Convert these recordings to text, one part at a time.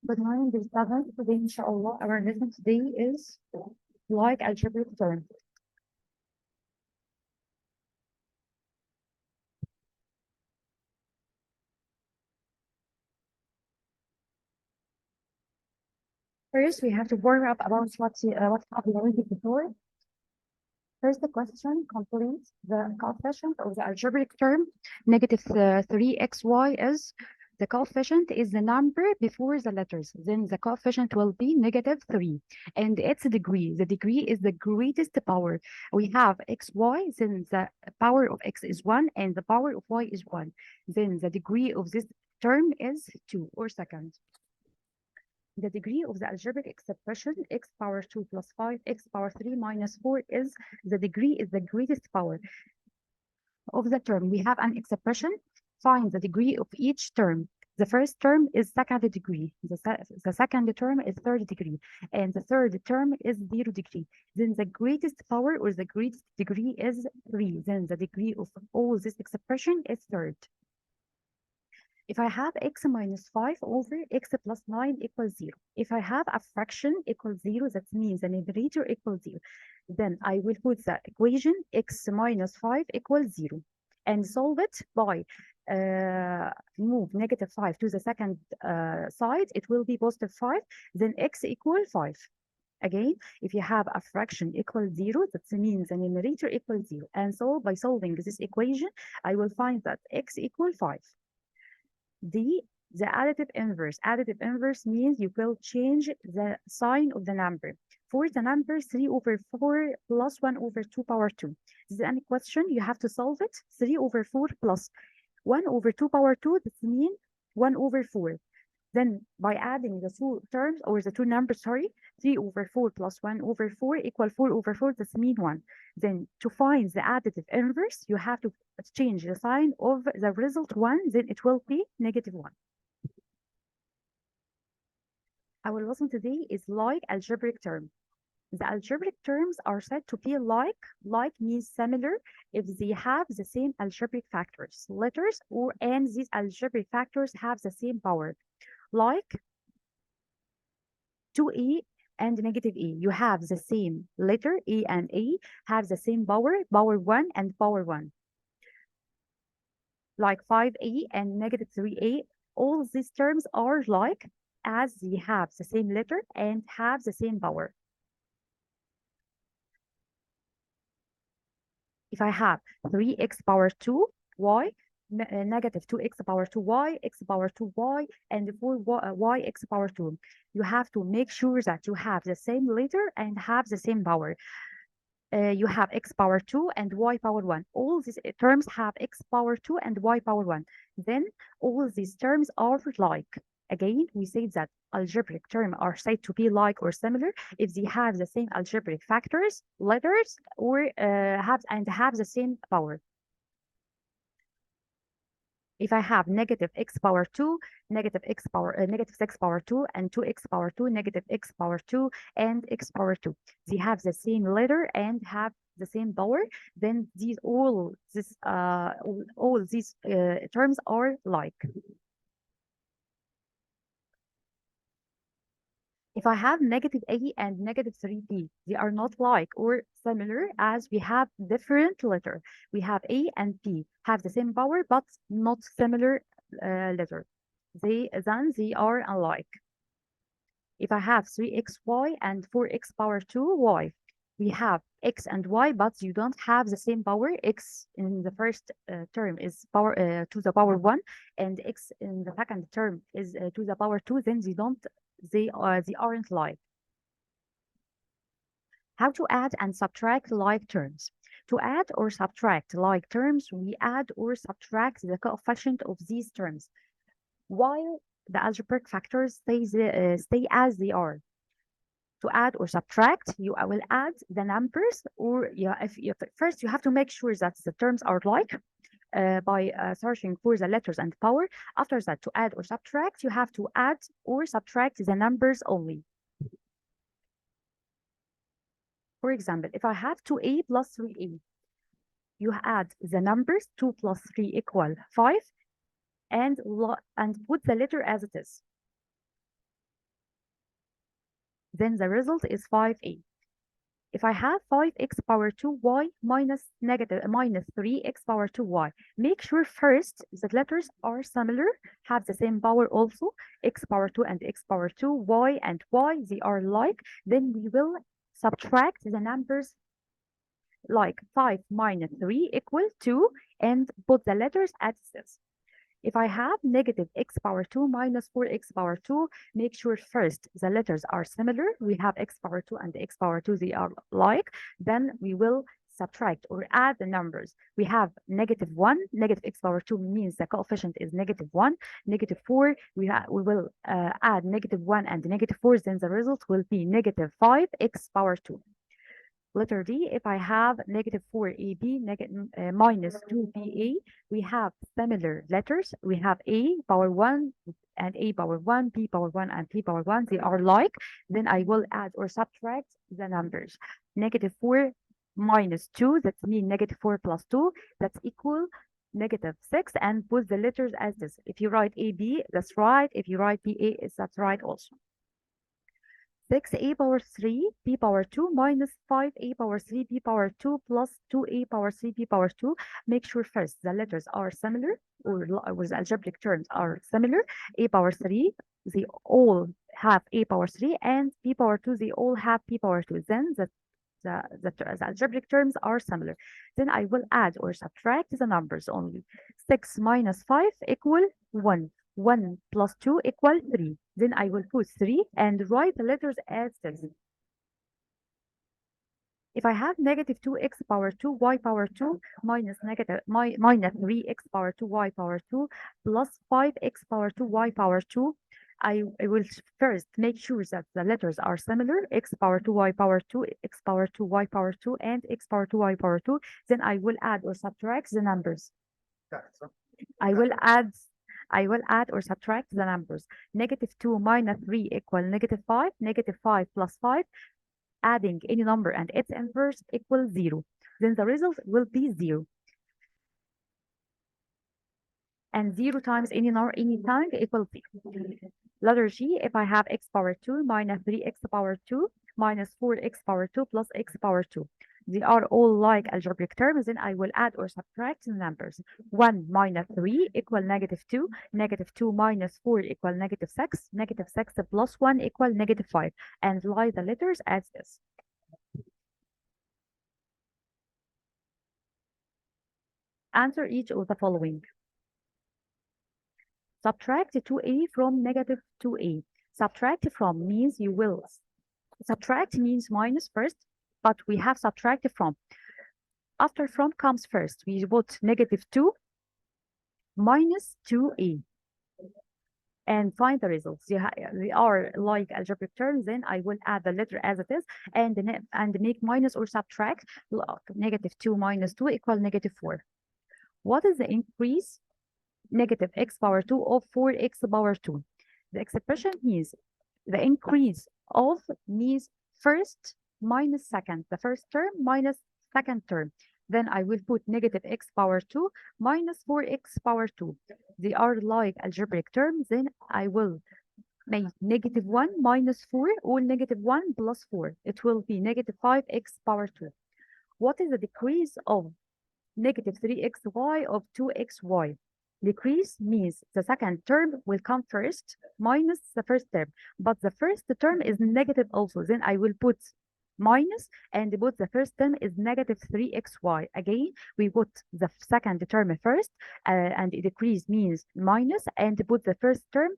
Good morning, dear students. Today, inshallah, our lesson today is like algebraic term. First, we have to warm up about what have we learned before. First, the question completes the coefficient of the algebraic term negative 3xy is the coefficient is the number before the letters. Then the coefficient will be negative 3 and its degree. The degree is the greatest power. We have xy, then the power of x is 1 and the power of y is 1. Then the degree of this term is 2 or second. The degree of the algebraic expression x power 2 plus 5 x power 3 minus 4 is the degree is the greatest power of the term. We have an expression. Find the degree of each term. The first term is second degree. The second term is third degree. And the third term is 0 degree. Then the greatest power or the greatest degree is 3. Then the degree of all this expression is third. If I have x minus 5 over x plus 9 equals 0. If I have a fraction equals 0, that means the numerator equals 0. Then I will put the equation x minus 5 equals 0 and solve it by move negative 5 to the second side. It will be positive 5. Then x equals 5. Again, if you have a fraction equals 0, that means the numerator equals 0. And so by solving this equation, I will find that x equals 5. The additive inverse. Additive inverse means you will change the sign of the number. For the number 3 over 4 plus 1 over 2 power 2. This is any question, you have to solve it. 3 over 4 plus 1 over 2 power 2, this means 1 over 4. Then by adding the two terms or the two numbers, 3 over 4 plus 1 over 4 equal 4 over 4, this means 1. Then to find the additive inverse, you have to change the sign of the result 1, then it will be negative 1. Our lesson today is like algebraic term. The algebraic terms are said to be like means similar if they have the same algebraic factors, letters, and these algebraic factors have the same power. Like 2a and negative a. You have the same letter, a and a have the same power 1 and power 1. Like 5a and negative 3a, all these terms are like as they have the same letter and have the same power. If I have 3x power 2, y, negative 2x power 2y, x power 2y, and 4y x power 2. You have to make sure that you have the same letter and have the same power. You have x power 2 and y power 1. All these terms have x power 2 and y power 1. Then all these terms are like. Again, we say that algebraic terms are said to be like or similar if they have the same algebraic factors, letters, or have the same power. If I have negative x power 2, negative 6 power 2, and 2x power 2, negative x power 2, and x power 2, they have the same letter and have the same power, then all these terms are like. If I have negative a and negative 3b, they are not like or similar as we have different letter. We have a and b have the same power but not similar letter. Then they are alike. If I have 3xy and 4x power 2y, we have x and y, but you don't have the same power. X in the first term is power to the power 1, and x in the second term is to the power 2. Then they aren't like. How to add and subtract like terms. To add or subtract like terms, we add or subtract the coefficient of these terms, while the algebraic factors stay as they are. To add or subtract, you will add the numbers, or first you have to make sure that the terms are like by searching for the letters and power. After that, to add or subtract, you have to add or subtract the numbers only. For example, if I have 2a plus 3a, you add the numbers 2 plus 3 equal 5 and put the letter as it is. then the result is 5a. If I have 5x power 2y minus 3x power 2y, make sure first the letters are similar, have the same power also, x power 2 and x power 2, y and y, they are like. Then we will subtract the numbers like 5 minus 3 equal 2 and put the letters as this. If I have negative x power 2 minus 4x power 2, make sure first the letters are similar. We have x power 2 and x power 2, they are like. Then we will subtract or add the numbers. We have negative 1, negative x power 2 means the coefficient is negative 1, negative 4, we will add negative 1 and negative 4, then the result will be negative 5x power 2. Letter D, if I have negative 4ab minus 2ba, we have similar letters. We have a power 1 and a power 1, b power 1 and p power 1. They are like. Then I will add or subtract the numbers. Negative 4 minus 2, that means negative 4 plus 2, that's equal negative 6, and put the letters as this. If you write ab, that's right. If you write pa, that's right also. 6a power 3 b power 2 minus 5a power 3 b power 2 plus 2a power 3 b power 2. Make sure first the letters are similar, or the algebraic terms are similar. A power 3, they all have a power 3, and b power 2, they all have b power 2. Then the algebraic terms are similar. Then I will add or subtract the numbers only. 6 minus 5 equal 1. 1 plus 2 equal 3. Then I will put 3 and write the letters as this. If I have negative 2x power 2 y power 2 minus 3x power 2 y power 2 plus 5x power 2 y power 2, I will first make sure that the letters are similar, x power 2 y power 2, x power 2 y power 2, and x power 2 y power 2. Then I will add or subtract the numbers. I will add or subtract the numbers. Negative 2 minus 3 equal negative 5. Negative 5 plus 5, adding any number and its inverse equals 0. Then the result will be 0. And 0 times any number any time equals 0. Letter G, if I have x power 2 minus 3x power 2 minus 4x power 2 plus x power 2. They are all like algebraic terms, then I will add or subtract the numbers. 1 minus 3 equal negative 2, negative 2 minus 4 equal negative 6, negative 6 plus 1 equal negative 5, and write the letters as this. Answer each of the following. Subtract 2a from negative 2a. Subtract from means you will. Subtract means minus first, but we have subtracted from. After from comes first. We put negative 2 minus 2a and find the results. They are like algebraic terms. Then I will add the letter as it is and make minus or subtract. Look, negative 2 minus 2 equal negative 4. What is the increase? Negative x power 2 of 4x power 2. The expression means the increase of means first minus second, the first term minus second term. Then I will put negative x power 2 minus 4x power 2. They are like algebraic terms. Then I will make negative 1 minus 4 or negative 1 plus 4. It will be negative 5x power 2. What is the decrease of negative 3xy of 2xy? Decrease means the second term will come first minus the first term, but the first term is negative also. Then I will put minus and put the first term is negative 3xy. Again, we put the second term first and decrease means minus, and put the first term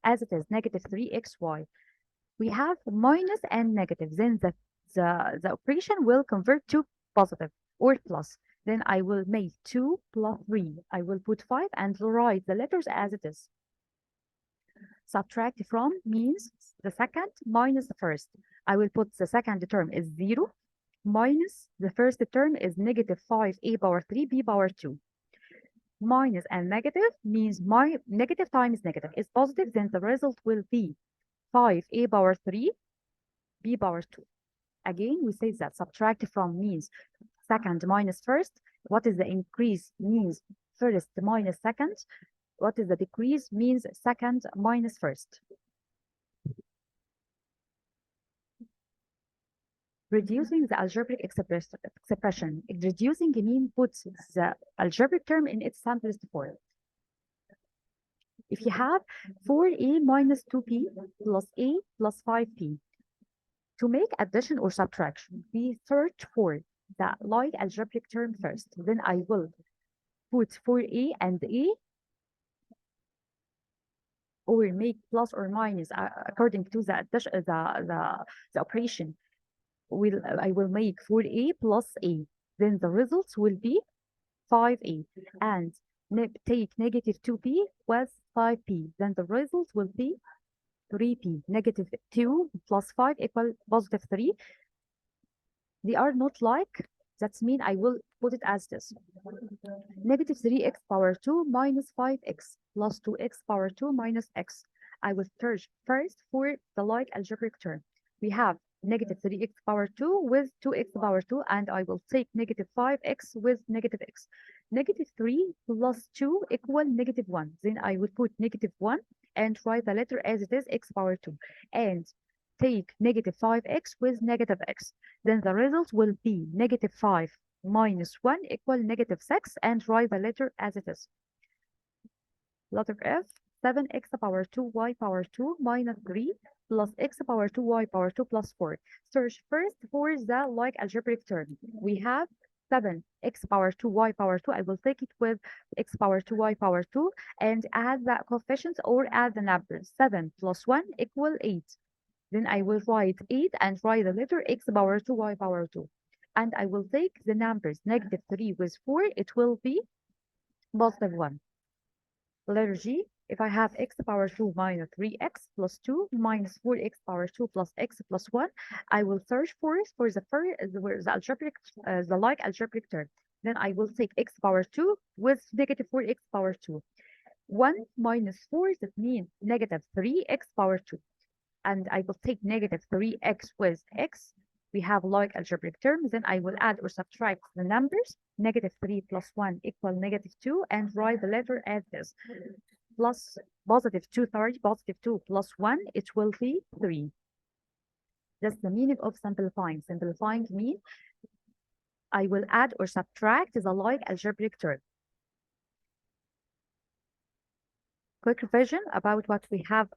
as it is, negative 3xy. We have minus and negative. Then the operation will convert to positive or plus. Then I will make 2 plus 3. I will put 5 and write the letters as it is. Subtract from means the second minus the first. I will put the second term is 0 minus the first term is negative 5a power 3 b power 2. Minus and negative means negative times negative is positive. Then the result will be 5a power 3 b power 2. Again, we say that subtract from means second minus first. What is the increase means first minus second. What is the decrease means second minus first. Reducing the algebraic expression. Reducing mean puts the algebraic term in its simplest form. If you have 4a minus 2b plus a plus 5b, to make addition or subtraction, we search for the like algebraic term first. Then I will put 4a and a, or make plus or minus according to the addition, the operation. I will make 4a plus a. Then the results will be 5a, and take negative 2b with 5p. Then the result will be 3p. Negative 2 plus 5 equal positive 3. They are not like, that means I will put it as this. Negative 3x power 2 minus 5x plus 2x power 2 minus x. I will search first for the like algebraic term. We have negative 3x power 2 with 2x power 2, and I will take negative 5x with negative x. Negative 3 plus 2 equal negative 1. Then I will put negative 1 and write the letter as it is, x power 2. And take negative 5x with negative x. Then the result will be negative 5 minus 1 equal negative 6, and write the letter as it is. Letter F, 7x power 2 y power 2 minus 3 plus x power 2 y power 2 plus 4. Search first for the like algebraic term. We have 7x power 2 y power 2. I will take it with x power 2 y power 2 and add the coefficients or add the numbers. 7 plus 1 equal 8. Then I will write 8 and write the letter x power 2 y power 2. And I will take the numbers negative 3 with 4. It will be positive 1. Letter G, if I have x power 2 minus 3x plus 2 minus 4x power 2 plus x plus 1, I will search for the algebraic, the like algebraic term. Then I will take x power 2 with negative 4x power 2. 1 minus 4, that means negative 3x power 2. And I will take negative 3x with x. We have like algebraic terms. Then I will add or subtract the numbers. Negative 3 plus 1 equal negative 2, and write the letter as this. Plus positive 2 thirds, positive 2 plus 1, it will be 3. That's the meaning of simplifying. Simplifying means I will add or subtract the like algebraic term. Quick revision about what we have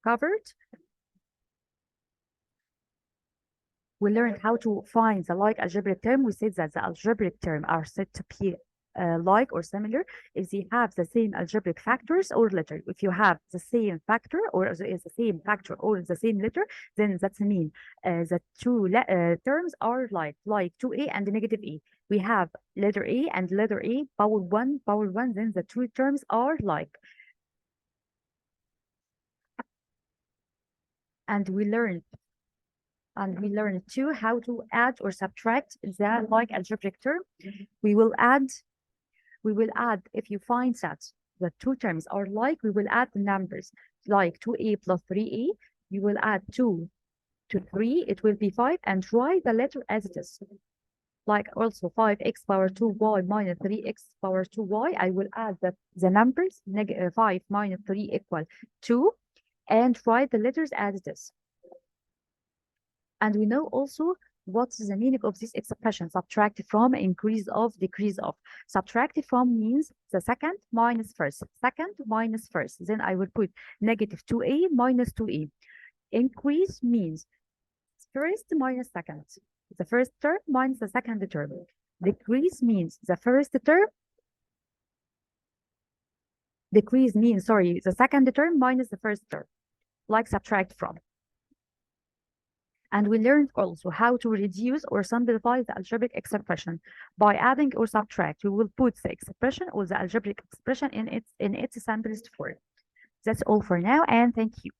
covered. We learned how to find the like algebraic term. We said that the algebraic term are said to be like or similar if they have the same algebraic factors or letter. If you have the same factor or the same factor or the same letter, then that means the two terms are like 2a and negative a. We have letter a and letter a power 1, then the two terms are like. And we learned too how to add or subtract the like algebraic term. We will add if you find that the two terms are like, we will add the numbers like 2a plus 3a. You will add 2 to 3, it will be 5, and write the letter as it is. Like also 5x power 2y minus 3x power 2y. I will add the numbers 5 minus 3 equal 2, and write the letters as it is. And we know also what is the meaning of this expression: subtract from, increase of, decrease of. Subtract from means the second minus first, second minus first. Then I will put negative 2a minus 2a. Increase means first minus second, the first term minus the second term. Decrease means the first term. Decrease means, sorry, the second term minus the first term, like subtract from. And we learned also how to reduce or simplify the algebraic expression by adding or subtract. We will put the expression or the algebraic expression in its simplest form. That's all for now, and thank you.